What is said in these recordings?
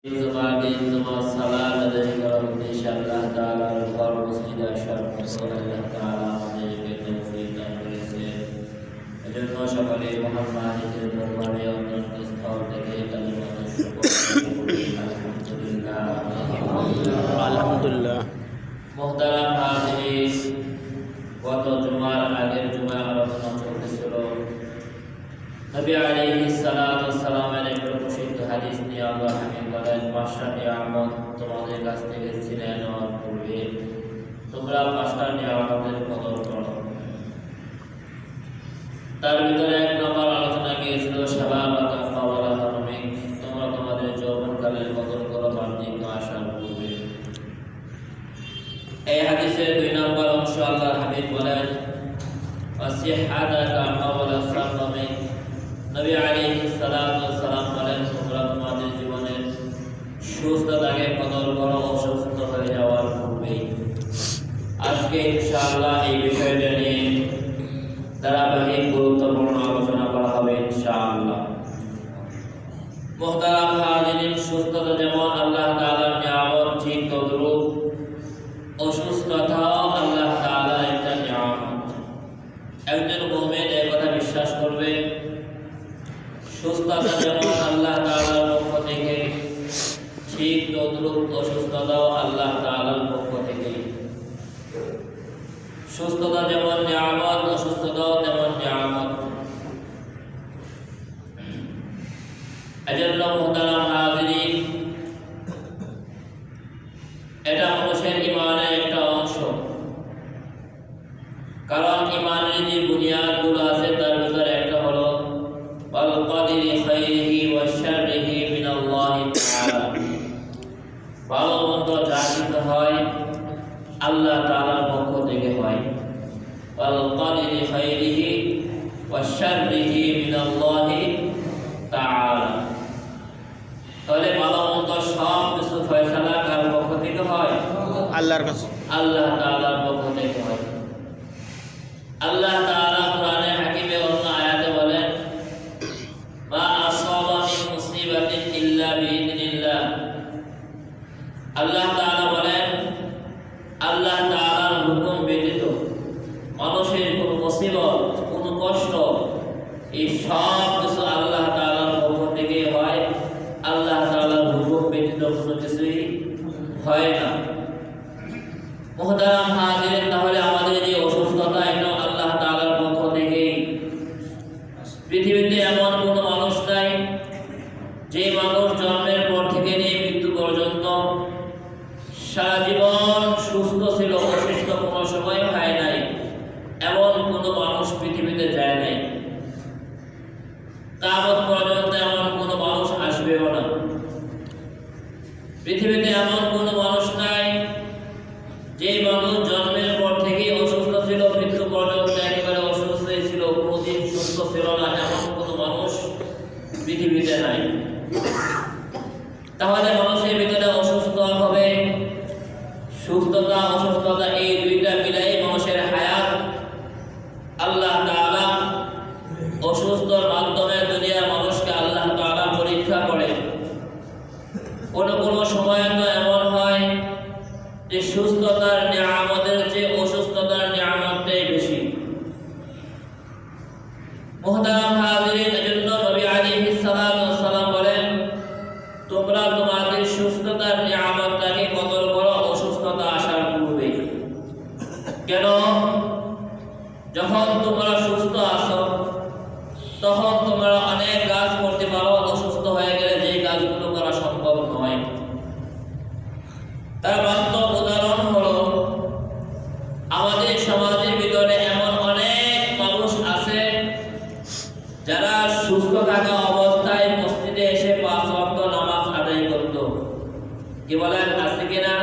সকলে মহান মালিকের দরবারে অন্তঃস্থল থেকে কালিমাতুল শুকর আলহামদুলিল্লাহ। মুহতারাম হাজিরিন, গত জুমার আগের জুমায় আলোচনা চলতেছিল নবী আলাইহিস সালাতু ওয়াস সালামের একটা প্রসিদ্ধ হাদিস নিয়ে। আল্লাহ হাকিম বলেন, ৫টা নিয়ামত তোমাদের কাছ থেকে ছিনিয়ে নেওয়ার পূর্বে তোমরা ৫টা নিয়ামতের কদর করো। তার ভিতরে ১ নম্বর আলোচনা গিয়েছিল শাবাবাকা ক্বাবলা হারমিক, তোমরা তোমাদের যৌবনকালের কদর করো বার্ধক্য আসার পূর্বে। এই হাদিসের ২ নম্বর অংশ আল্লাহ হাবিব বলেন, ওয়াসিহাতাকা ক্বাবলা সাকামিক, নবী আলাইহিস সালাতু ওয়াস সালাম বলেন, তোমরা তোমাদের জীবনের সুস্থতাকে কদর করো অসুস্থ হয়ে যাওয়ার পূর্বে। আজকে ইনশাআল্লাহ এই বিষয়টা নিয়ে ধারাবাহিক গুরুত্বপূর্ণ আলোচনা করা হবে ইনশাআল্লাহ। মুহতারাম হাজিরিন, সুস্থতা যেমন আল্লাহ তাআলার নিয়ামত, ঠিক তদ্রূপ অসুস্থতাও আল্লাহ তাআলার একটা নিয়ামত। একজন মুমিন এই কথা বিশ্বাস করবে, সুস্থতা যেমন আল্লাহ তাআলার পক্ষ থেকে, ঠিক তদ্রূপ অসুস্থতাও আল্লাহ তাআলার পক্ষ থেকে। সুস্থতা যেমন নিয়ামত, অসুস্থতাও তেমন নিয়ামত। এজন্য মুহতারাম হাজিরিন, এটা মানুষের ঈমানের একটা অংশ। কারণ ঈমানের যে বুনিয়াদগুলো আছে তার ভিতরে একটা হলো ওয়াল কদরি খাইরিহি ওয়া শাররিহি মিনাল্লাহি তাআলা। ভালো মন্দ যা কিছু হয় আল্লাহ তাআলার পক্ষ থেকে হয়। ওয়াল কদরি খাইরিহি ওয়া শাররিহি মিনাল্লাহি তাআলা। তাহলে ভালো মন্দ সব কিছু ফয়সালা কার পক্ষ থেকে হয়? আল্লাহর কাছে, আল্লাহ তাআলার পক্ষ থেকে হয়। আল্লাহ তাআলা কোরআনে হাকিমে অন্য আয়াতে বলেন, মা আসাবা মিন মুসিবাতিন ইল্লা বিইذনিল্লাহ। আল্লাহ তাআলা বলেন, আল্লাহ তাআলার হুকুম ব্যতীত মানুষের কোনো মুসিবত, কোনো কষ্ট, এই সব কিছু আল্লাহ তাআলার পক্ষ থেকে হয়। আল্লাহ তাআলার হুকুম ব্যতীত কোনো কিছুই হয় না। মুহতারাম হাজিরিন, তাহলে আমাদের যে অসুস্থতা, এটা আল্লাহ তাআলার পক্ষ থেকে। পৃথিবীতে এমন কোনো মানুষ নাই যে মানুষ জন্মের পর থেকে নিয়ে মৃত্যু পর্যন্ত সারা জীবন সুস্থ ছিল, অসুস্থ কোনো সময় হয় নাই। এমন কোনো মানুষ পৃথিবীতে যায় নাই, কিয়ামত পর্যন্ত এমন কোনো মানুষ আসবেও না। পৃথিবীতে এমন কোনো মানুষ নাই যে মানুষ জন্মের পর থেকে অসুস্থ ছিল, মৃত্যু পর্যন্ত একেবারে অসুস্থ ছিল, কোনোদিন সুস্থ ছিল না। এমন কোনো মানুষ পৃথিবীতে নাই। তাহলে মানুষের ভিতরে অসুস্থ হবে, সুস্থতা অসুস্থতা এই দুইটা মিলাই মানুষের হায়াত। আল্লাহ তাআলা অসুস্থর মাধ্যমে দুনিয়ার মানুষকে আল্লাহ তাআলা পরীক্ষা করে। কোনো সময় তো এমন হয় যে সুস্থতার নিয়ামতের চেয়ে অসুস্থতার নিয়ামতটাই বেশি। মুহতারাম হাজিরিন, এজন্য নবী আলাইহিস সালাতু ওয়াস সালাম বলেন, তোমরা তোমাদের সুস্থতার নিয়ামতটাকে কদর করো অসুস্থতা আসার পূর্বে। কেন? যখন তোমরা সুস্থ আছো তখন তোমরা অনেক কাজ করতে পারো, অসুস্থ হয়ে গেলে যে কাজগুলো করা সম্ভব নয়। তার বাস্তব উদাহরণ হলো, আমাদের সমাজের ভিতরে এমন অনেক মানুষ আছে যারা সুস্থ থাকা অবস্থায় মসজিদে এসে ৫ ওয়াক্ত নামাজ আদায় করত। কি বলেন, আছে কিনা?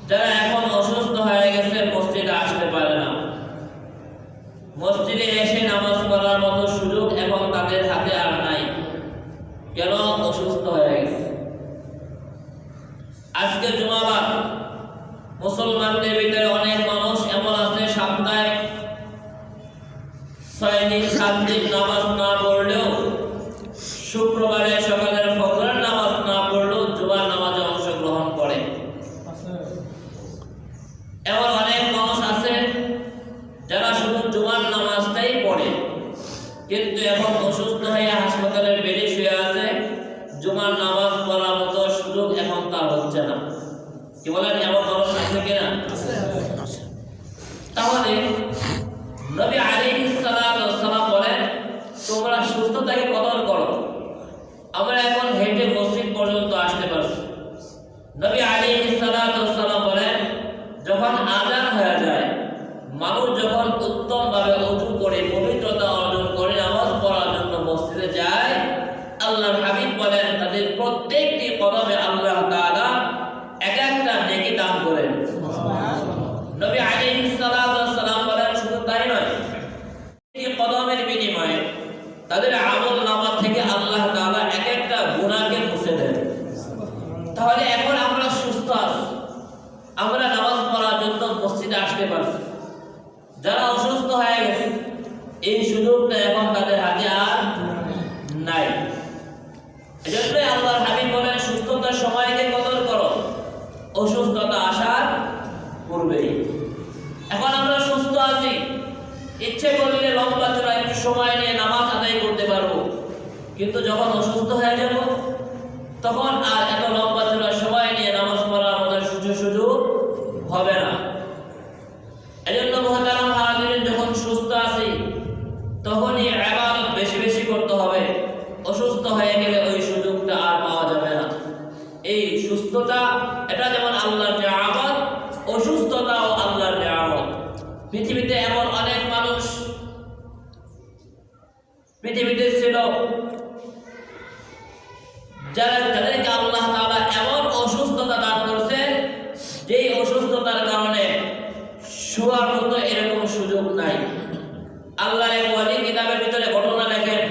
যারা এখন অসুস্থ হয়ে গেছে, মসজিদে আসতে পারে না, মসজিদে এসে নামাজ পড়ার মতো সুযোগ এখন তাদের হাতে আর নাই। কেন? অসুস্থ হয়ে গেছে। আজকে জুমাবার মুসলমানদের ভিতরে অনেক মানুষ এমন আছে, সপ্তাহে ৬ দিন ৭ দিন নামাজ না পড়লেও শুক্রবারে সকালের ফজরের নামাজ না পড়লেও নামাজ পড়ার মতো সুযোগ এখন তার হচ্ছে না। কি বলেন, এমন মানুষ আছে কিনা? তাহলে নবী আলাইহিস সালাতু ওয়াস সালাম বলেন, তোমরা সুস্থতাকে কদর করো। আমরা এখন হেঁটে মসজিদ পর্যন্ত আসতে পারছি। নবী আলাইহিস সালাতু ওয়াস সালাম বলেন, যখন আযান হয়ে যায়, মানুষ যখন উত্তমভাবে ওযু করে পবিত্রতা অর্জন করে নামাজ পড়ার জন্য মসজিদে যায়, আল্লাহর হাবিব বলেন তাদের প্রত্যেকটি কদমে আল্লাহ তাআলা এক একটা নেকি দান করেন। নবী আলাইহিস সালাতু ওয়াস সালাম বলেন, শুধু তাই নয়, এই কদমের বিনিময়ে তাদের আমল নামা থেকে আল্লাহ তাআলা এক একটা গুনাহকে মুছে দেন। তাহলে এখন আমরা সুস্থ আছি, আমরা নামাজ পড়ার জন্য মসজিদে আসতে পারছি। যারা অসুস্থ হয়ে গেছে, এই সুযোগটা এখন তাদের হাতে আর নাই। এজন্য আল্লাহর হাবিব বলেন, সুস্থতার সময়কে কদর করো, অসুস্থতা আসার পূর্বেই। এখন আমরা সুস্থ আছি, ইচ্ছে করলে লম্বা চড়া একটু সময় নিয়ে নামাজ আদায় করতে পারবো, কিন্তু যখন অসুস্থ হয়ে যাব তখন আর এত লম্বা চড়া সময় নিয়ে নামাজ পড়ার আমাদের সুযোগ হবে না। এজন্য মুহতারাম হাজিরিন, যখন সুস্থ আছি তখনই ইবাদত বেশি বেশি করতে হবে। অসুস্থ হয়ে গেলে ওই সুযোগটা আর পাওয়া যাবে না। এই সুস্থতা এটা যেমন আল্লাহর নিয়ামত, অসুস্থতাও আল্লাহর নিয়ামত। পৃথিবীতে এমন অনেক মানুষ পৃথিবীতে ছিল যাদেরকে আল্লাহ তাআলা এমন অসুস্থতা দান করছেন, যেই অসুস্থতার কারণে শোয়ার মতো এরকম সুযোগ নাই। আল্লাহর এক ওয়ালি কিতাবের ভিতরে ঘটনা লেখেন,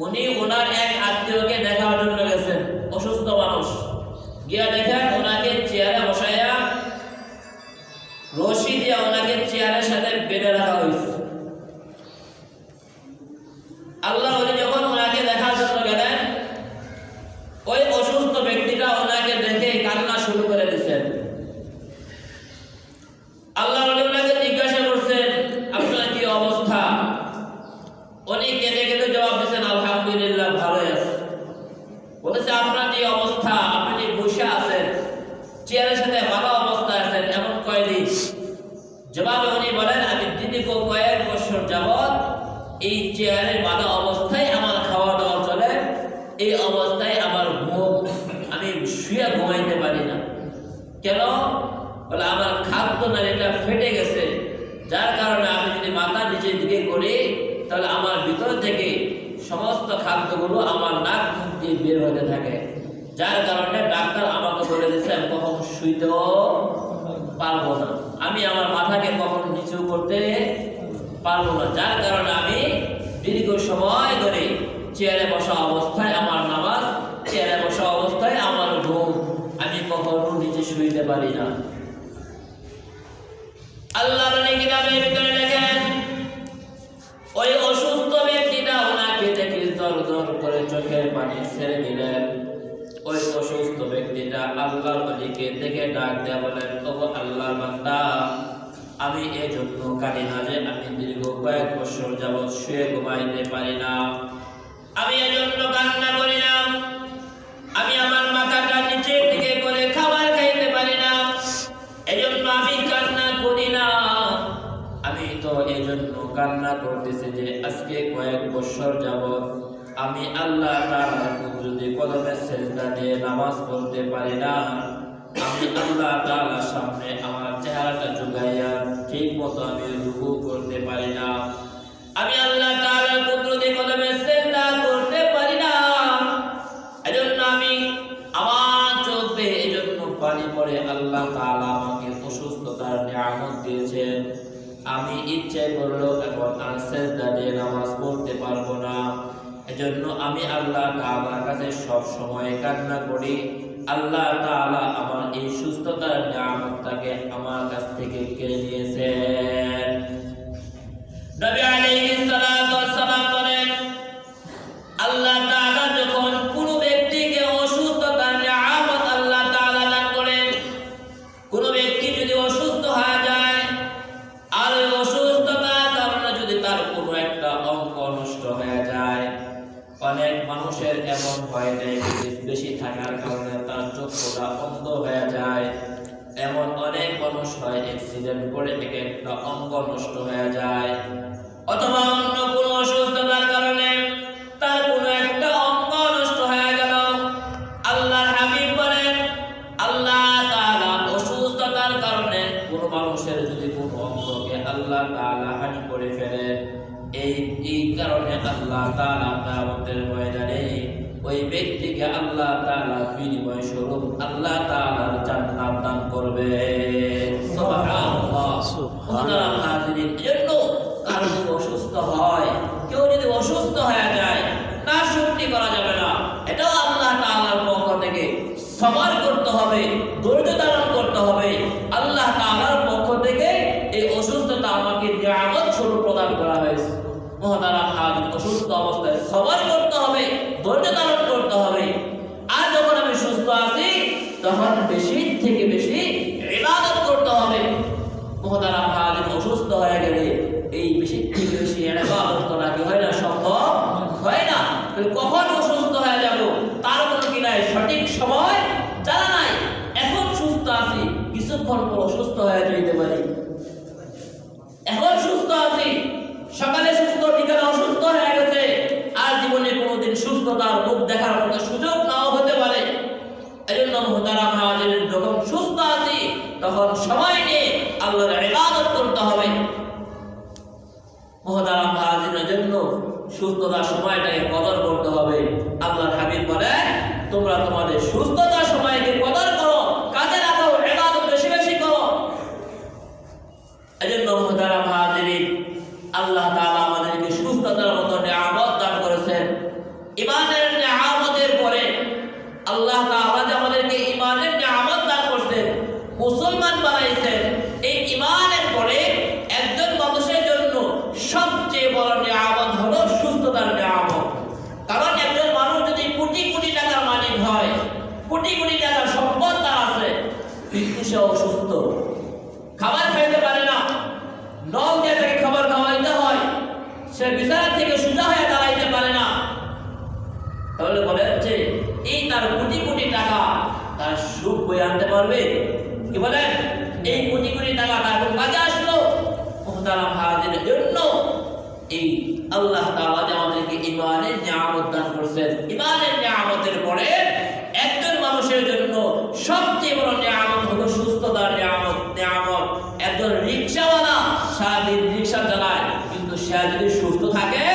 উনি ওনার এক আত্মীয়কে দেখার জন্য গেছেন, অসুস্থ মানুষ। গিয়া দেখেন ওনাকে চেয়ারে বসাইয়া রশি দিয়ে ওনাকে চেয়ারের সাথে বেঁধে রাখা হয়েছে। আল্লাহ ওলি যখন ওনাকে দেখার জন্য গেলেন, ওই অসুস্থ ব্যক্তিটা ওনাকে দেখে কান্না শুরু করে দিয়েছেন। আল্লাহ ওলি ওনাকে জিজ্ঞাসা করছেন, আপনার কি অবস্থা? উনি কেঁদে কেঁদে জবাব দিয়েছেন, আলহামদুলিল্লাহ, ভালোই আছে। বলেছে, আপনার যে অবস্থা, আপনি যে বসে আছেন চেয়ারের সাথে বাঁধা অবস্থায় আছেন, এমন কয়দিন? জবাবে উনি বলেন, আমি দীর্ঘ কয়েক বছর যাবৎ এই চেয়ারে বাঁধা অবস্থায় আমার খাওয়া দাওয়া চলে, এই অবস্থায় আমার ঘুম, আমি শুয়ে ঘুমাইতে পারি না। কেন? বলে, আমার খাদ্য নালীটা ফেটে গেছে, যার কারণে আমি যদি মাথা নিচের দিকে করি তাহলে আমার ভিতর থেকে সমস্ত খাদ্যগুলো আমার নাক মুখ দিয়ে বের হতে থাকে, যার কারণে ডাক্তার আমাকে বলে দিয়েছে আমি কখন শুইতেও পারবো না, আমি আমার মাথাকে কখন নিচু করতে পারবো না, যার কারণে আমি দীর্ঘ সময় ধরে চেয়ারে বসা অবস্থায় আমার নামাজ, চেয়ারে বসা অবস্থায় আমার ঘুম, আমি কখনো নিচে শুইতে পারি না। আল্লাহর কিতাবের ভিতরে লেখেন, ওই অসুস্থ ব্যক্তিটা ওনাকে দেখে জোর জোর করে চোখের পানি ছেড়ে দিলেন। ওই অসুস্থ ব্যক্তিটা আল্লাহর ওলিকে দেখে ডাক দেয়া বলেন, ওগো আল্লাহর বান্দা, আমি এই জন্য কাঁদি না যে আমি দীর্ঘ কয়েক বছর যাবৎ শুয়ে ঘুমাইতে পারি না, আমি এই জন্য কান্না করি না, আমি আমার মাথাটা নিচের দিকে করে খাবার খাইতে পারি না, এজন্য আমি কান্না করি না। আমি তো এই জন্য কান্না করতেছি যে আজকে কয়েক বছর যাবৎ আমি আল্লাহ তাআলার কুদরতি কদমে সিজদা দিয়ে নামাজ পড়তে পারি না, আমি আল্লাহ তাআলার সামনে আমার চেহারাটা ঝুঁকাইয়া ঠিক মতো আমি রুকু করতে পারি না, আমি আল্লাহ তাআলার কুদরতি কদমে সিজদা করতে পারি না, এজন্য আমি আমার চোখ দিয়ে এজন্য পানি পড়ে আল্লাহ তাআলা আমাকে অসুস্থতার নিয়ামত দিয়েছেন, আমি ইচ্ছে করলেও এখন আর সিজদা দিয়ে নামাজ পড়তে পারবো না, এজন্য আমি আল্লাহ তাআলার কাছে সব সময় কান্না করি, আল্লাহ তাআলা আমার এই সুস্থতার নিয়ামতটাকে আমার কাছ থেকে কেড়ে নিয়েছেন। নবী আলাইহিস সালাতু ওয়াস সালাম বলেন, আল্লাহ তাআলা যখন কোনো ব্যক্তিকে অসুস্থতার নিয়ামত আল্লাহ তাআলা দান করেন, কোনো ব্যক্তি যদি অসুস্থ হয়ে যায় আর অসুস্থতার কারণে যদি তার কোনো একটা অঙ্গ নষ্ট হয়ে যায়, অনেক মানুষের এমন ভয় নেই থাকার কারণে তার চক্ষুটা অন্ধ হয়ে যায়। এমন অনেক মানুষ হয় অ্যাক্সিডেন্ট করে এক একটা অঙ্গ নষ্ট হয়ে যায়, অথবা অন্য কোনো অসুস্থতার কারণে তার কোনো একটা অঙ্গ নষ্ট হয়ে গেল। আল্লাহর হাবিব বলেন, আল্লাহ তাআলা অসুস্থতার কারণে কোনো মানুষের যদি কোনো অঙ্গকে আল্লাহ তাআলা হানি করে ফেলেন, এই কারণে আল্লাহ তাআলা কিয়ামতের ময়দানে ওই ব্যক্তিকে আল্লাহ তাআলা বিনিময় স্বরূপ আল্লাহ তাআলা জান্নাত দান করবে। সুবহানাল্লাহ। সুবহানাল্লাহ। এজন্য কারো যদি অসুস্থ হয়, কেউ যদি অসুস্থ হয়ে যায়, না শুকরি করা যাবে না। এটাও আল্লাহ তাআলার পক্ষ থেকে সবর করতে হবে, ধৈর্য ধারণ করতে হবে। আল্লাহ তাআলার পক্ষ থেকে এই অসুস্থতা আমাকে নিয়ামত স্বরূপ প্রদান করা হয়েছে। মুহতারাম হাজির, অসুস্থ অবস্থায় সবর করতে হবে, ধৈর্য ধারণ করতে হবে। আর যখন আমি সুস্থ আছি তখন বেশি থেকে বেশি ইবাদত করতে হবে। মুহতারাম হাজির, অসুস্থ হয়ে গেলে এই বেশি থেকে বেশি ইবাদত করা কি হয় না? সম্ভব হয় না। কখন অসুস্থ হয়ে যাব তার কোনো কি নাই, সঠিক সময় জানা নাই। এখন সুস্থ আছি, কিছুক্ষণ পর অসুস্থ হয়ে যেতে পারি। এখন সুস্থ আছি, সকালে সুস্থ, বিকালে অসুস্থ হয়ে গেছে, আর জীবনে কোনোদিন সুস্থতার মুখ দেখার মতো সুযোগ নাও হতে পারে। এজন্য মুহতারাম হাজির, যখন সুস্থ আছি তখন সময় নিয়ে আল্লাহর ইবাদত করতে হবে। মুহতারাম হাজিরের জন্য সুস্থতার সময়টাকে কদর করতে হবে। আল্লাহর হাবিব বলেন, তোমরা তোমাদের সুস্থতার সময়কে কদর করো, কাজে লাগাও, ইবাদত বেশি বেশি করো। এজন্য মুহতারাম হাজিরিন, আল্লাহ তাআলা আমাদেরকে সুস্থতার মতো নিয়ামত দান করেছেন। ঈমানের নিয়ামতের পরে আল্লাহ তাআলা যে আমাদেরকে ঈমানের নিয়ামত দান করেছেন, মুসলমান বানাইছেন, এই ঈমানের পরে একজন মানুষের জন্য সবচেয়ে বড় নিয়ামত হলো সুস্থতার নিয়ামত। কারণ একজন মানুষ যদি কোটি কোটি টাকার মালিক হয়, কোটি কোটি টাকার সম্পদ তার আছে, কিন্তু সে অসুস্থ, খাবার খাইতে পারে না, নল দিয়ে তাকে খাবার খাওয়াইতে হয়, সে বিছানা থেকে সোজা হয়ে দাঁড়াইতে পারে না, তাহলে বলে যে এই তার কোটি কোটি টাকা তার সুখ বয়ে আনতে পারবে? কি বলেন? এই কোটি কোটি টাকা তার কোন কাজে আসলো? মুহতারাম হাজিরের জন্য এই আল্লাহ তাআলা যে আমাদেরকে ঈমানের নিয়ামত দান করেছেন, ঈমানের নিয়ামতের পরে একজন মানুষের জন্য সবচেয়ে বড় নিয়ামত হলো সুস্থতার নিয়ামত। একজন রিকশাওয়ালা সারাদিন রিকশা চালায়, কিন্তু সে যদি সুস্থ থাকে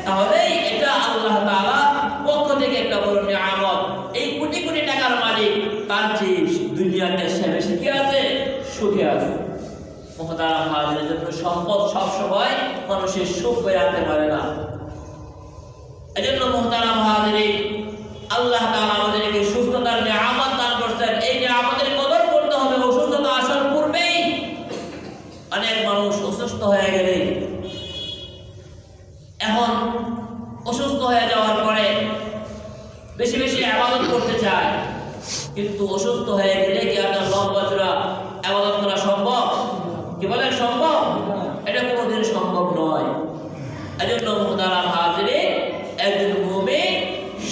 তাহলে এটা আল্লাহ তাআলা পক্ষ থেকে একটা বড় নিয়ামত। এই কোটি কোটি টাকার মালিক তার চেয়ে দুনিয়াতে সে বেশি কি আছে? সুখে আছে। মুহতারাম হাজিরের জন্য সম্পদ সব সময় মানুষের সুখ বয়ে আনতে পারে না। এজন্য মুহতারাম হাজিরিন, আল্লাহ তাআলা আমাদেরকে সুস্থতার নিয়ামত দান করেছেন, এই নিয়ামতের কদর করতে হবে। অসুস্থতা আসার পূর্বেই অনেক মানুষ অসুস্থ হয়ে গেলে, এখন অসুস্থ হয়ে যাওয়ার পরে বেশি বেশি ইবাদত করতে চায়, কিন্তু অসুস্থ হয়ে গেলে কি আপনার লম্বা চূড়া ইবাদত করা সম্ভব? কি বলেন, সম্ভব? এটা কোনোদিন সম্ভব নয়। এজন্য মুহতারাম হাজিরিন, একজন মুমিন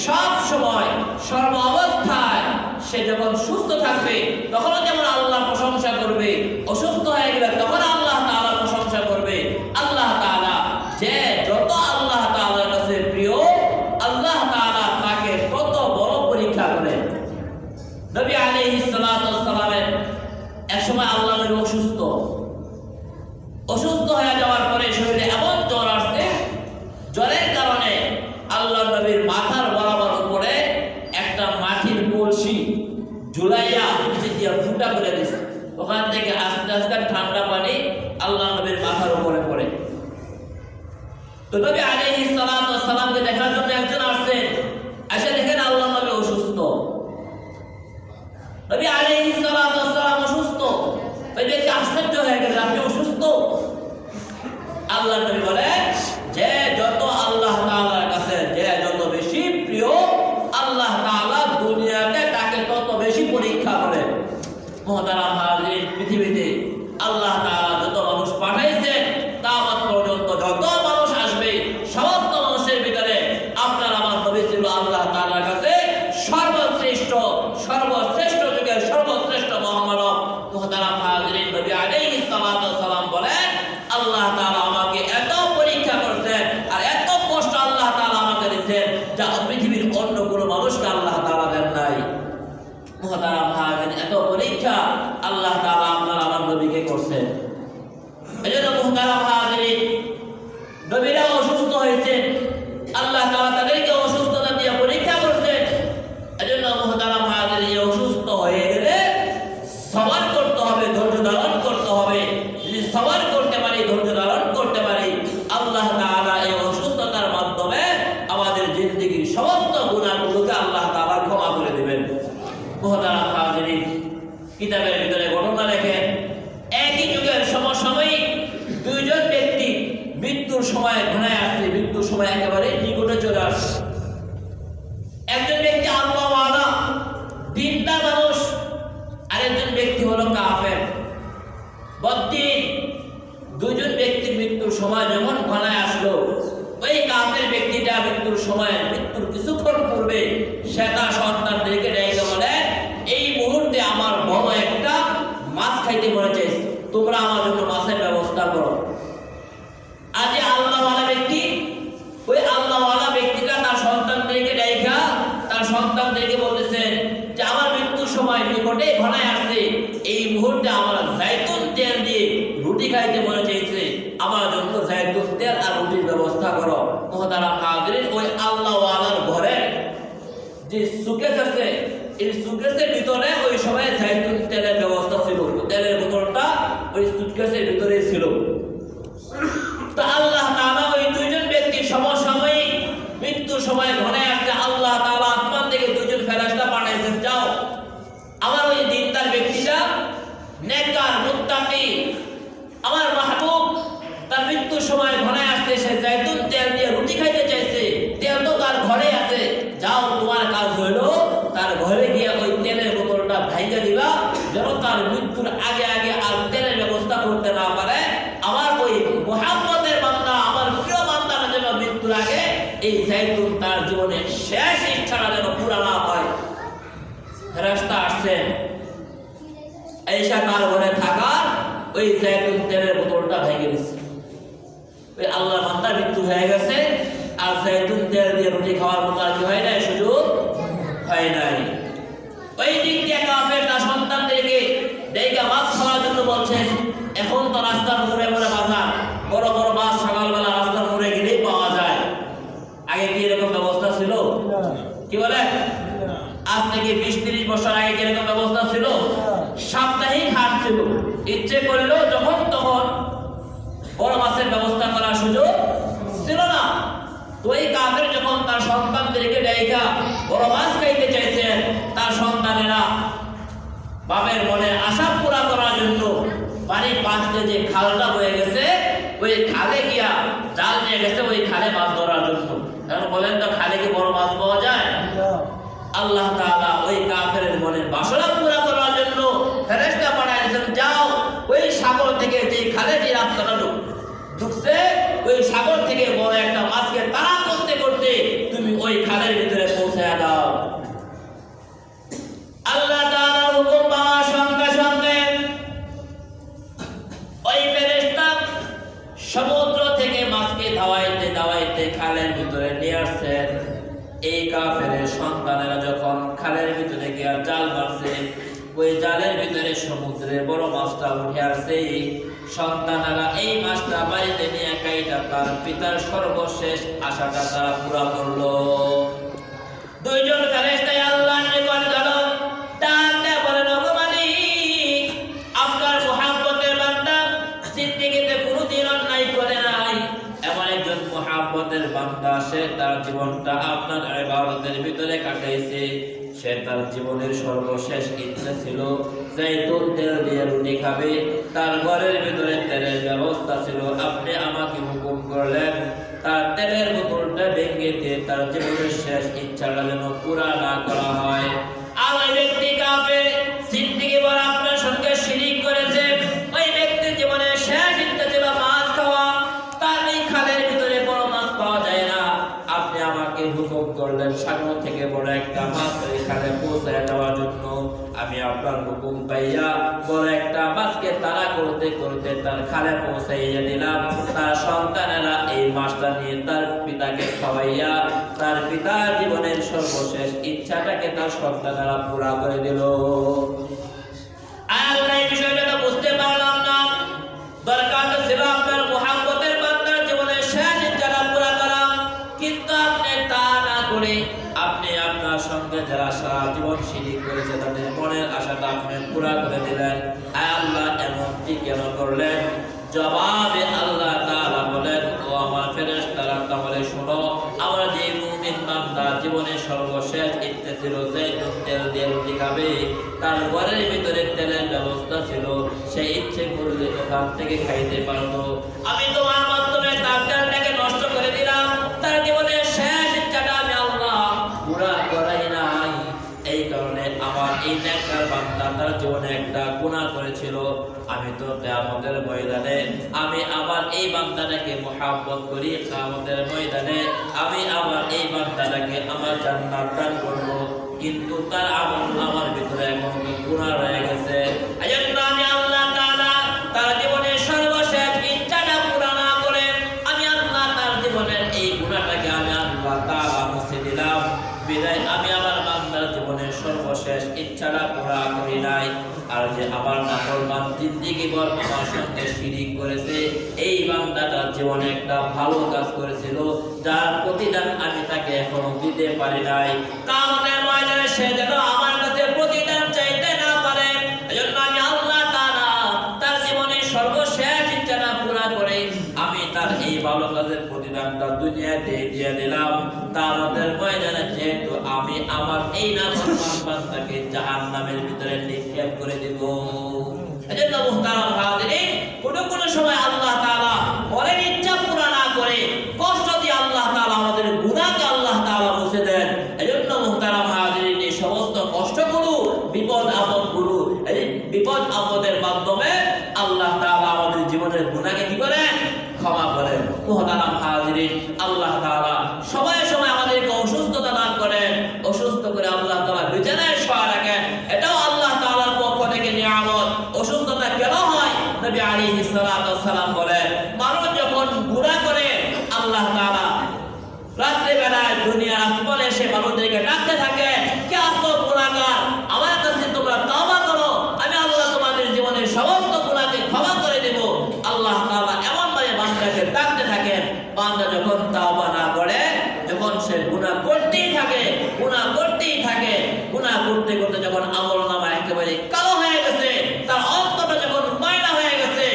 সব সময় সর্ব অবস্থায় সে যখন সুস্থ থাকবে তখন যেমন আল্লাহর প্রশংসা করবে, অসুস্থ হয়ে গেলে তখন আল্লাহ তাআলার প্রশংসা করবে। আল্লাহ তাআলা যে যত আল্লাহ তাআলার কাছে প্রিয়, আল্লাহ তাআলা তাকে কত বড় পরীক্ষা করেন। নবী আলাইহিস সালাতু ওয়াস সালামের একসময় আল্লাহ নবী অসুস্থ হয়ে যাওয়ার পরে শরীরে এমন জ্বর আসছে, জ্বরের কারণে আল্লাহ নবীর মাথার বরাবর উপরে একটা মাটির কলসি ঝুলাইয়া নিচে দিয়ে ফুটা করে দিছে। ওখান থেকে আস্তে আস্তে ঠান্ডা পানি আল্লাহ নবীর মাথার উপরে পড়ে। তো নবী আলাইহিস সালাতু ওয়াস সালামকে দেখার জন্য একজন আসছেন, এসে দেখেন আল্লাহ নবী অসুস্থ। নবী আলাইহিস সালাতু ওয়াস সালাম অসুস্থ, ওই ব্যক্তি আশ্চর্য হয়ে গেল, আপনি অসুস্থ? আল্লাহ নবী বলেন, যে যত আল্লাহ তাআলার কাছে যে যত বেশি প্রিয়, আল্লাহ তাআলা দুনিয়াতে তাকে তত বেশি পরীক্ষা করেন। মুহতারাম হাজিরিন, পৃথিবীতে আল্লাহ তাআলা যত মানুষ পাঠাইছেন কিয়ামত পর্যন্ত যত মানুষ আসবে, সমস্ত মানুষের ভিতরে আপনার আমার নবী ছিল আল্লাহ তাআলার কাছে সর্বশ্রেষ্ঠ সর্বকনিষ্ঠ সর্বশ্রেষ্ঠ যুগের সর্বশ্রেষ্ঠ মহামানব মুহতারাম হাজিরিন নবী আলাইহিস সালাতু ওয়াস সালাম বলেন, আল্লাহ তাআলা আমাকে এত পরীক্ষা করেছেন আর এত কষ্ট আল্লাহ তাআলা আমাকে দিয়েছেন যা পৃথিবীর অন্য কোনো মানুষকে আল্লাহ তাআলা দেন নাই। মুহতারাম হাজিরিন, এত পরীক্ষা আল্লাহ তাআলা আপনার আমার নবীকে করছেন। এজন্য মুহতারাম হাজিরিন, নবীরা অসুস্থ হয়েছেন, আল্লাহ তাআলা তাদেরকে অসুস্থতা দিয়ে পরীক্ষা করছেন। এজন্য মুহতারাম হাজিরিন, অসুস্থ হয়ে গেলে সবর করতে হবে, ধৈর্য ধারণ করতে হবে। যদি সবর করতে পারি, ধৈর্য ধারণ করতে পারি, আল্লাহ তাআলা এই অসুস্থতার মাধ্যমে আমাদের জিন্দেগির সমস্ত গুনাহগুলোকে আল্লাহ তাআলা ক্ষমা করে দিবেন। মুহতারাম হাজিরিন, কিতাবের ভিতরে ঘটনা লেখেন, একই যুগের সমসাময়িক দুইজন ব্যক্তি মৃত্যুর সময় ঘনায় আসছে, মৃত্যুর সময় একেবারে নিকটে চলে আসছে। একজন ব্যক্তি আল্লাহওয়ালা দিনদার মানুষ, আরেকজন ব্যক্তি হলো কাফের বদ্দিন। দুইজন ব্যক্তির মৃত্যুর সময় যখন ঘনায় আসলো, ওই কাফের ব্যক্তিটা মৃত্যুর সময়, মৃত্যুর কিছুক্ষণ পূর্বে সে তার সন্তানদেরকে ডেকে বলে, এই মুহূর্তে আমার বড় একটা মাছ খাইতে মনে চাইছে, তোমরা আমার জন্য মাছের ব্যবস্থা করো। আজ আল্লাহওয়ালা ব্যক্তি, ওই আল্লাহওয়ালা ব্যক্তিটা তার সন্তানদেরকে ডাইকা তার সন্তানদেরকে বলতেছেন যে আমার মৃত্যুর সময় নিকটে ঘনায় আসছে, এই মুহূর্তে আমার জাইতুন তেল দিয়ে রুটি খাইতে মনে চাইছে, আমার জন্য জাইতুন তেল আর রুটির ব্যবস্থা করো। মুহতারাম হাজিরিন, ওই আল্লাহওয়ালার ঘরে যে সুকেস আছে, এই সুকেসের ভিতরে ওই সময় জাইতুন তেলের ব্যবস্থা ছিল, তেলের বোতলটা ওই সুটকেসের ভিতরে ছিল। তো আল্লাহ তাআলা ওই দুইজন ব্যক্তি সমসাময়িক মৃত্যুর সময় ঘনায় আসছে, আল্লাহ তাআলা আসমান থেকে দুইজন ফেরেশতা পাঠাইছেন, যাও আমার ওই দিনদার ব্যক্তিটা নেককার মুত্তাকি আমার মাহবুব তার মৃত্যুর সময় ঘনায় আসছে, সে জাইতুন তেল দিয়ে রুটি খাইতে চাইছে, তেল তো তার ঘরে আছে, যাও তোমার কাজ হইলো তার ঘরে গিয়ে ওই তেলের বোতলটা ভাইঙ্গা দিবা, যেন তার মৃত্যুর আগে আগে আর তেলের ব্যবস্থা করতে না পারে। আমার ওই মুহাম্মদের বান্দা, আমার প্রিয় বান্দার যেন মৃত্যুর আগে এই জাইতুন তার জীবনের শেষ ইচ্ছাটা যেন পুরা না হয়। ফেরেশতা আসছেন, আয়েশা তার ঘরে থাকা ওই জাইতুন তেলের বোতলটা ভেঙে দিচ্ছে। ওই আল্লাহর বান্দার মৃত্যু হয়ে গেছে, আর জাইতুন তেল দিয়ে রুটি খাওয়ার মতো আর কি হয় নাই, সুযোগ হয় নাই। ওই দিক দিয়ে কাফের তার সন্তানদেরকে ডেকে মাছ খাওয়ার জন্য বলছেন। এখন তো রাস্তার মোড়ে মোড়ে বাজার, বড় বড় মাছ সকালবেলা রাস্তার মোড়ে গেলেই পাওয়া যায়। আগে কি এরকম ব্যবস্থা ছিল? কি বলে, আজ থেকে 20-30 বছর আগে কি এরকম ব্যবস্থা ছিল? সাপ্তাহিক হাট ছিল, ইচ্ছে করলেও যখন তখন বড় মাছের ব্যবস্থা করার সুযোগ ছিল না। তো এই কাফের যখন তার সন্তানদেরকে ডেকে বড় মাছ খাইতে চাইছেন, তার সন্তানেরা বাপের মনের আশা পুরা করার জন্য বাড়ির পাশ দিয়ে যে খালটা বয়ে গেছে, ওই খালে গিয়া জাল নিয়ে গেছে ওই খালে মাছ ধরার জন্য। এখন বলেন তো, খালে কি বড় মাছ পাওয়া যায়? আল্লাহ তাআলা ওই কাফের মনের বাসনা পুরা করার জন্য ফেরেশতা পাঠাইছেন, যাও ওই সাগর থেকে যে খালে যে রাস্তাটা ঢুকছে, ওই সাগর থেকে বড় একটা মাছকে তাড়া করতে করতে তুমি ওই খালের ভিতরে পৌঁছায় দাও। আল্লাহ তাআলার হুকুম পাওয়ার সঙ্গে সঙ্গে ওই ফেরেশতা সমুদ্র থেকে মাছকে ধাওয়াইতে ধাওয়াইতে খালের ভিতরে নিয়ে আসছেন। এই কাফেরের সন্তানেরা যখন খালের ভিতরে গিয়ে জাল মারছে, ওই জালের ভিতরে সমুদ্রের বড় মাছটা উঠে আসছে। সন্তানেরা এই মাছটা বাড়িতে নিয়ে কাইটা তার পিতার সর্বশেষ আশাটা তারা পুরা করলো। দুইজন ফেরেশতা আল্লাহর নিকট গেল, ডাকতে বলেন, ওগো মালিক, আপনার মুহাব্বতের বান্দা জিন্দেগিতে কোনোদিন অন্যায় করে নাই, এমন একজন মুহাব্বতের বান্দা, সে তার জীবনটা আপনার ইবাদতের ভিতরে কাটাইছে। সে তার জীবনের সর্বশেষ ইচ্ছা ছিল জাইতুন তেল দিয়ে রুটি খাবে, তার ঘরের ভিতরে তেলের ব্যবস্থা ছিল, আপনি আমাকে হুকুম করলেন তার তেলের বোতলটা ভেঙে দিয়ে তার জীবনের শেষ ইচ্ছাটা যেন পুরা না করা হয়। আর ওই ব্যক্তি কাফের, জিন্দেগি ভর আপনার সঙ্গে শিরিক করেছে, ওই ব্যক্তির জীবনের শেষ ইচ্ছা ছিল মাছ খাওয়া, তার এই খালের ভিতরে বড় মাছ পাওয়া যায় না, আপনি আমাকে হুকুম করলেন সাগর থেকে বড় একটা মাছ ওই খালে পৌঁছায় দেওয়ার জন্য আমি আপনার হুকুম পাইয়া বড় একটা মাছকে তাড়া করতে করতে তার খালে পৌঁছাইয়া দিলাম। তার সন্তানেরা এই মাছটা নিয়ে তার পিতাকে খাওয়াইয়া তার পিতার জীবনের সর্বশেষ ইচ্ছাটাকে তার সন্তানেরা পুরা করে দিল। আল্লাহ এই বিষয়টা তো বুঝতে পারলাম না। দরকার ছিল আপনার মুহাম্মদের বান্দার জীবনের শেষ ইচ্ছাটা পুরা করা, কিন্তু আপনি তা না করে আপনি আপনার সঙ্গে যারা সারা জীবন শিরিক করেছে তাদের মনের আশাটা আপনি পুরা করে দিলেন। আল্লাহ এমনটি কেন করলেন? জবাবে আল্লাহ তাআলা বলেন, ও আমার ফেরেশতারা তাহলে শোনো, আমার যে মুমিন বান্দা জীবনের সর্বশেষ ইচ্ছে ছিল যে তেল দিয়ে রুটি খাবে, তার ঘরের ভিতরে তেলের ব্যবস্থা ছিল, সেই ইচ্ছে করলে ওখান থেকে খাইতে পারতো। আমি তোমার মাধ্যমে তার তেলটাকে নষ্ট করে দিলাম, তার জীবনের শেষ ইচ্ছাটা আমি আল্লাহ পুরা করাই নাই। এই কারণে আমার এই নেককার বান্দা তার জীবনে একটা গুনাহ করেছিল, আমি তো কিয়ামতের ময়দানে আমি আমার এই বান্দাটাকে মুহাব্বত করি, কিয়ামতের ময়দানে আমি আমার এই বান্দাটাকে আমার জান্নাত দান করব, কিন্তু তার আমল আমার ভিতরে এখন গুনাহ রয়ে গেছে। এজন্য আমি আল্লাহ তাআলা তার জীবনের সর্বশেষ ইচ্ছাটা পূরণ না করে আমি আল্লাহ তার জীবনের এই গুনাহটাকে আমি আল্লাহ তাআলা মুছে দিলাম। বিদায় আমি আমার বান্দার জীবনের সর্বশেষ ইচ্ছাটা পুরা করি নাই। আর যে আমার নাফরমান জিন্দেগি ভর আমার সঙ্গে শিরিক করেছে, এই বান্দাটার জীবনে একটা ভালো কাজ করেছিল, যার প্রতিদান আমি তাকে এখনো দিতে পারি নাই। কিয়ামতের ময়দানে সে যেন আমার কাছে প্রতিদান চাইতে না পারে, এজন্য আমি আল্লাহ তাআলা তার জীবনের সর্বশেষ ইচ্ছাটা পুরা করে আমি তার এই ভালো কাজের প্রতিদানটা দুনিয়াতে দিয়ে দিলাম। কিয়ামতের ময়দানে যেহেতু আমি আমার এই নাফরমান বান্দাকে জাহান্নামের ভিতরে নিক্ষেপ করে দেব। এজন্য মুহতারাম হাজিরিন, কোন সময় আল্লাহ তাআলা পরের ইচ্ছা পুরা না করে কষ্ট দিয়ে আল্লাহ তাআলা আমাদের গুনাহকে আল্লাহ তাআলা মুছে দেন। এজন্য মুহতারাম হাজিরিন, এই সমস্ত কষ্টগুলো, বিপদ আপদগুলো, এই বিপদ আপদের মাধ্যমে আল্লাহ তাআলা আমাদের জীবনের গুনাহকে কি করেন? ক্ষমা করেন। মুহতারাম হাজিরিন, আল্লাহ তাআলা সময়ে সময়ে আমাদেরকে অসুস্থতা দান করেন, অসুস্থ করে আল্লাহ তাআলা বিছানায় শোয়া রাখেন, এটাও আল্লাহ তাআলার পক্ষ থেকে নিয়ামত। অসুস্থতা কেন হয়? নবী আলাইহিস সালাতু ওয়াস সালাম বলেন, মানুষ যখন গুনাহ করে আল্লাহ তাআলা রাত্রে বেলায় দুনিয়ার আসমানে এসে মানুষদেরকে ডাকতে থাকে, কে আসো গুনাহগার, আমার কাছে তোমরা তওবা করো, আমি আল্লাহ তোমাদের জীবনের সমস্ত গুনাহকে ক্ষমা করে দেব। আল্লাহ তাআলা এমন ভাবে বান্দাকে ডাকতে থাকেন, বান্দা যখন তওবা না করে, যখন সে গুনাহ করতেই থাকে, গুনাহ করতেই থাকে, গুনাহ করতে করতে যখন আমলনামা একেবারে কালো হয়ে গেছে, তার অন্তরটা যখন ময়লা হয়ে গেছে,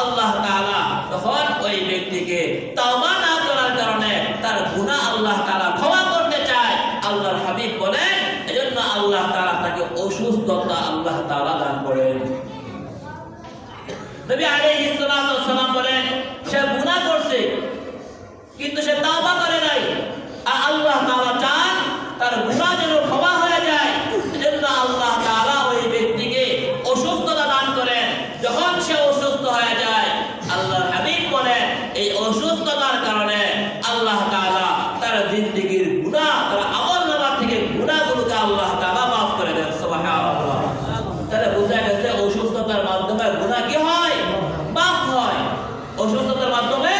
আল্লাহ তাআলা তখন ওই ব্যক্তিকে তওবা না করার কারণে তার গুনাহ আল্লাহ তাআলা ক্ষমা করতে চায়। আল্লাহর হাবিব বলেন, এজন্য আল্লাহ তাআলা তাকে অসুস্থতা আল্লাহ তাআলা দান করেন। নবী আলাইহিস সালাতু ওয়াস সালাম বলেন, সে গুনাহ করছে কিন্তু সে তওবা করে নাই, আর আল্লাহ তাআলা চান তার গুনাহ যেন ক্ষমা হয়ে যায়। এজন্য আল্লাহ তাআলা ওই ব্যক্তিকে অসুস্থতা দান করেন। যখন সে অসুস্থ হয়ে যায়, আল্লাহর হাবিব বলেন, এই অসুস্থতার কারণে আল্লাহ তাআলা তার জিন্দেগীর গুনাহ, তার আমলনামা থেকে গুনাহগুলোকে আল্লাহ তাআলা মাফ করে দেন। সুবহানাল্লাহ। তাহলে বোঝা গেছে অসুস্থতার মাধ্যমে গুনাহ কি হয়? মাফ হয়। অসুস্থতার মাধ্যমে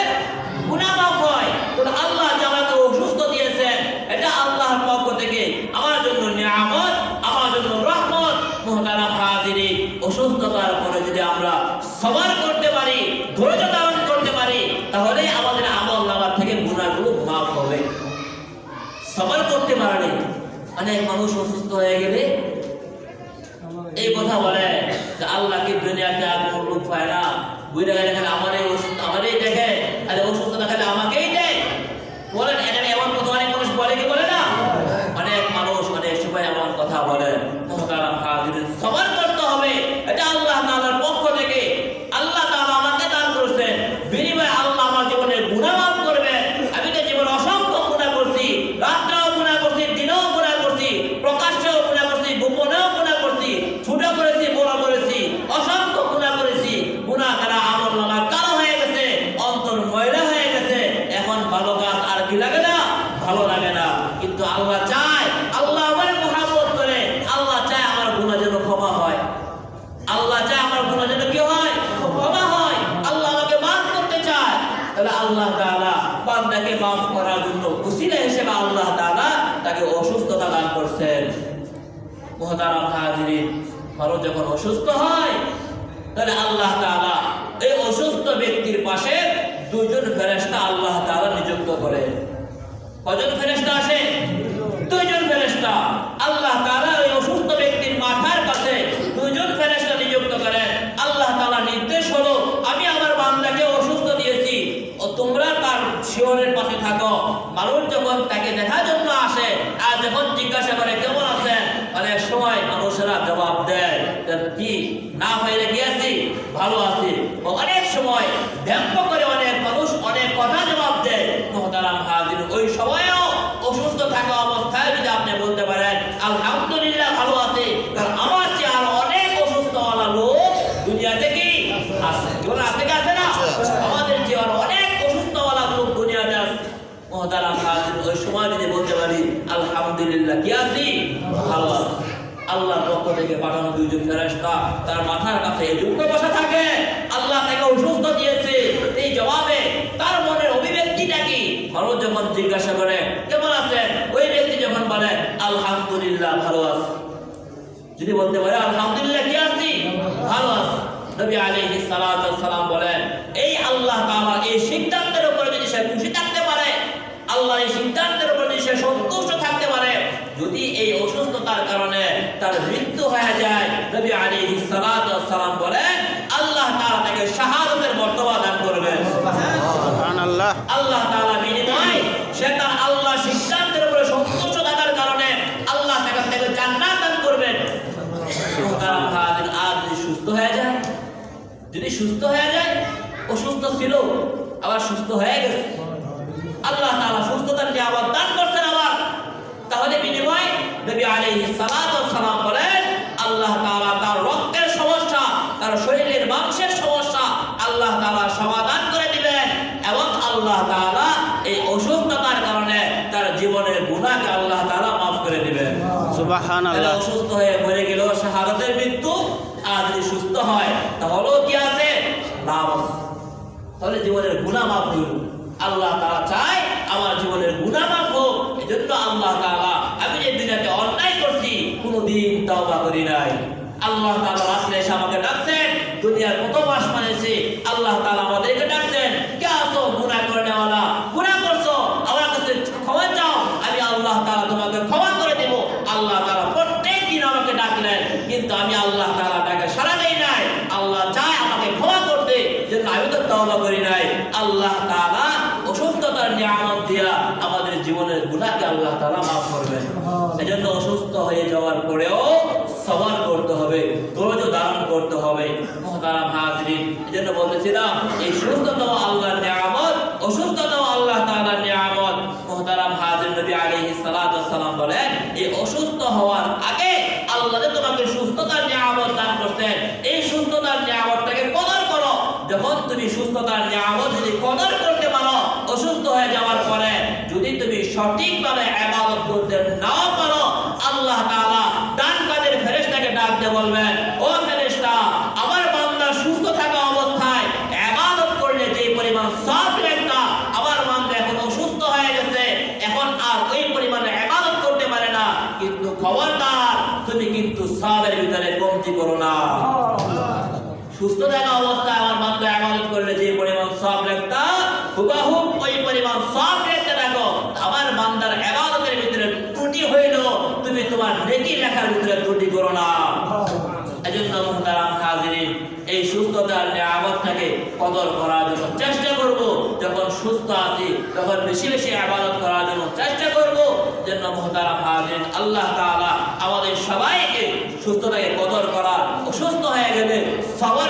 গুনাহ মাফ হয়। তো আল্লাহ যে আমাকে অসুস্থ দিয়েছেন, এটা আল্লাহর পক্ষ থেকে আমার জন্য নিয়ামত, আমার জন্য রহমত। মুহতারাম হাজিরিন, অসুস্থতার পরে যদি আমরা সবর করতে পারি, ধৈর্য ধারণ করতে পারি, তাহলে আমাদের আমলনামা থেকে গুনাহগুলো মাফ হবে। সবর করতে পারলে, অনেক মানুষ অসুস্থ হয়ে গেলে এই কথা বলে যে আল্লাহ কি দুনিয়াতে আর কোনো লোক পায় না, বুঝে গেলে আমারই দেখে, তাহলে অসুস্থতা খালি আমাকেই দেয়। বলেন, এটা এমন কথা অনেক মানুষ বলে কি বলে না? অনেক মানুষ অনেক সময় এমন কথা বলে। মুহতারাম হাজিরিন, সবর করতে হবে, এটা আল্লাহ তাআলার পক্ষ থেকে আল্লাহ তাআলা আমাকে দান করেছেন। বিনিময়ে আল্লাহ আমার জীবনের গুনাহ মাফ করবে। আমি তো জীবনে অসংখ্য গুনাহ করছি, রাত্রেও গুনাহ করছি, দিনেও গুনাহ করছি, প্রকাশ্যেও গুনাহ করছি, গোপনেও গুনাহ করছি, ছোট করেছি, বড় করেছি, অসংখ্য গুনাহ করেছি। গুনাহ করা আমলনামা কালো মুহতারাম হাজিরিন, মানুষ যখন অসুস্থ হয় তাহলে আল্লাহ তাআলা এই অসুস্থ ব্যক্তির পাশে দুইজন ফেরেশতা আল্লাহ তাআলা নিযুক্ত করেন। কয়জন ফেরেশতা আসে? দুইজন ফেরেশতা। আল্লাহ তাআলা ওই অসুস্থ ব্যক্তির মাথার কাছে দুইজন ফেরেশতা নিযুক্ত করেন। আল্লাহ তাআলা নির্দেশ হলো, আমি আমার বান্দাকে অসুস্থ দিয়েছি, ও তোমরা তার শিয়রের পাশে থাকো। মানুষ যখন তাকে দেখার জন্য আসে আর যখন জিজ্ঞাসা করে কেমন আছেন, অনেক সময় মানুষেরা জবাব দেয় কি না হইলে কি আছি, ভালো আছি। অনেক সময় ব্যঙ্গ করে অনেক মানুষ অনেক কথা জবাব দেয়। মুহতারাম হাজির, ওই সময়ও অসুস্থ থাকা অবস্থায় যদি আপনি বলতে পারেন আলহামদুলিল্লাহ ভালো আছে, কারণ আমার চেয়ে আর অনেক অসুস্থওয়ালা লোক দুনিয়াতে কি আছে, আছে কি আছে না? আমাদের চেয়ে আর অনেক অসুস্থওয়ালা লোক দুনিয়াতে আছে। মুহতারাম হাজির, ওই সময় যদি বলতে পারি আলহামদুলিল্লাহ কি আছি, ভালো আছি, আল্লাহর পক্ষ থেকে পাঠানো দুইজন ফেরেশতা তার মাথার কাছে যুক্ত বসা থাকে। আল্লাহ তাকে অসুস্থ দিয়েছে, এই জবাবে তার মনের অভিব্যক্তিটা কি? মানুষ যখন জিজ্ঞাসা করে কেমন আছেন, ওই ব্যক্তি যখন বলে আলহামদুলিল্লাহ ভালো আছি, যদি বলতে পারে আলহামদুলিল্লাহ কি আছি, ভালো আছি, নবী আলাইহিস সালাতু ওয়াস সালাম বলেন, এই আল্লাহ তাআলা এই সিদ্ধান্তের উপরে যদি সে খুশি থাকতে পারে, আল্লাহ এই সিদ্ধান্তের উপর যদি সে সন্তুষ্ট থাকতে পারে, যদি এই অসুস্থতার কারণে তার মৃত্যু হয়ে যায়, নবী আলাইহিস সালাতু ওয়াস সালাম বলেন আল্লাহ তাআলা তাকে শাহাদাতের মর্তবা দান করবেন। সুবহানাল্লাহ। আল্লাহ তাআলা বিনিময়ে সে তার আল্লাহ সিদ্ধান্তের উপরে সন্তুষ্ট থাকার কারণে আল্লাহ তাকে জান্নাত দান করবেন। সুতরাং হাজির, আজ যদি সুস্থ হয়ে যায়, যদি সুস্থ হয়ে যায়, অসুস্থ ছিল আবার সুস্থ হয়ে গেছে, আল্লাহ তাআলা সুস্থতার নিয়ামত দান করছেন আবার, তাহলে বিনিময় নবী আলাইহিস সালাতু ওয়াস সালাম বলেন আল্লাহ তাআলা তার রক্তের সমস্যা, তার শরীরের মাংসের সমস্যা আল্লাহ তাআলা সমাধান করে দিবেন, এবং আল্লাহ তাআলা এই অসুস্থতার কারণে তার জীবনের গুনাহকে আল্লাহ তাআলা maaf করে দিবেন। সুবহানাল্লাহ। অসুস্থ হয়ে মরে গেল শাহাদাতের মৃত্যু, আর যদি সুস্থ হয় তাহলে কি আছে, লাভ আছে, তাহলে জীবনের গুনাহ maaf হইল। আল্লাহ তাআলা চায় আমার জীবনের গুনাহ মাফ হোক, এজন্য আল্লাহ তাআলা আমি যে দুনিয়াতে অন্যায় করছি কোনোদিন তওবা করি নাই, আল্লাহ তাআলা রাসূল এসে আমাকে ডাকছেন, দুনিয়ার প্রথম আসমানে এসে আল্লাহ তাআলা আমাদেরকে ডাকছেন, কে আছো গুনাহ করেনেওয়ালা, গুনাহ করছো আমার কাছে ক্ষমা চাও, আমি আল্লাহ তাআলা তোমাকে ক্ষমা করে দেব। আল্লাহ তাআলা প্রত্যেকদিন আমাকে ডাকলেন, কিন্তু আমি আল্লাহ তাআলা ডাকে সাড়া দেই নাই। আল্লাহ চায় আমাকে ক্ষমা করতে, যেন আমি তো তওবা করি নাই। আল্লাহ তাআলা অসুস্থতার নিয়ামত দিয়া আমাদের জীবনের গুনাহকে আল্লাহ তাআলা maaf করবেন। এজন্য অসুস্থ হয়ে যাওয়ার পরেও সবর করতে হবে, ধৈর্য ধারণ করতে হবে। মুহতারাম হাজিরিন, এজন্য বলতেছিলাম এই সুস্থতাও আল্লাহর নিয়ামত, অসুস্থতাও আল্লাহ তাআলার নিয়ামত। মুহতারাম হাজিরিন, নবী আলাইহিস সালাতু ওয়াস সালাম বলেন এই অসুস্থ হওয়ার আগে আল্লাহ যে তোমাকে সুস্থতার নিয়ামত দান করতেন, এই সুস্থতার নিয়ামতটাকে কদর করো। যখন তুমি সুস্থতার নিয়ামত যদি কদর করতে পারো, অসুস্থ হয়ে যাওয়ার পরে যদি তুমি সঠিকভাবে ইবাদত করতে না পারো, আল্লাহ তাআলা ডান কাদের ফেরেশতাকে ডাক দিয়ে বলবেন, ও ফেরেশতা, আমার বান্দা সুস্থ থাকা অবস্থায় ইবাদত করলে যে পরিমাণ সওয়াব লেখা, আমার বান্দা এখন অসুস্থ হয়ে গেছে, এখন আর ওই পরিমাণে ইবাদত করতে পারে না, কিন্তু খবরদার তুমি কিন্তু সওয়াবের ভিতরে কমতি করো না। সুস্থ থাকা অবস্থায় আমার বান্দা ইবাদত করলে যে পরিমাণ সওয়াব লেখা, হুবহু ওই পরিমাণ সওয়াব লিখতে থাকো। আমার বান্দার ইবাদতের ভিতরে ত্রুটি হইল, তুমি তোমার নেকি লেখার ভিতরে ত্রুটি করো না। এজন্য মুহতারাম হাজিরিন, এই সুস্থতার নিয়ামতটাকে কদর করার জন্য চেষ্টা করব। যখন সুস্থ আছি তখন বেশি বেশি ইবাদত করার জন্য চেষ্টা করব। জন্য মুহতারাম হাজিরিন, আল্লাহ তাআলা আমাদের সবাইকে সুস্থতাকে কদর করার, অসুস্থ হয়ে গেলে সবর